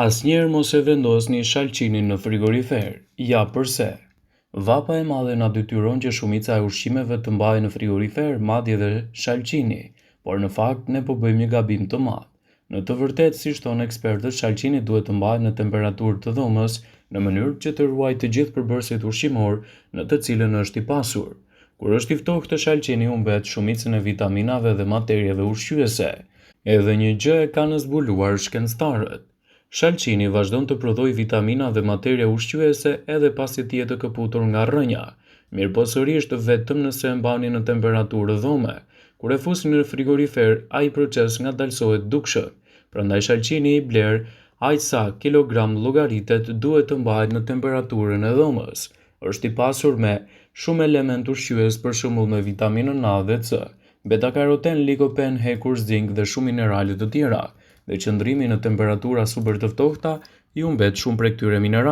Asnjëherë mos e vendosni shalqinin në frigorifer. Ja pse. Vapa e madhe na detyron që shumica e ushqimeve të mbahen në frigorifer, madje edhe shalqini, por në fakt ne po bëjmë një gabim të madh. Në të vërtetë, si thonë ekspertët, shalqini duhet të mbahet në temperaturë të dhomës, në mënyrë që të ruajë të gjithë përbërësit ushqimor në të cilën është i pasur. Kur është i ftohtë shalqini humbet shumicën e vitaminave dhe materieve ushqyese. Edhe një gjë e kanë zbuluar shkencëtarët. Shalqini vazhdon të prodhojë vitamina dhe materie ushqyese edhe pasi të jetë këputur nga rrënja, mirëpo sërish vetëm nëse e mbani në temperaturë dhome. Kur e fusni në frigorifer, ai proces ngadalësohet dukshëm. Prandaj shalqini i bler, aq sa kilogram llogaritet, duhet të mbahet në temperaturën e dhomës. Është i pasur me shumë element ushqyes, për shembull me vitaminën A dhe C, beta-karoten, likopen, hekur, zink dhe shumë minerale të tjera. Dhe qëndrimi në temperatura super të ftohta i humbet shumë prej këtyre mineraleve.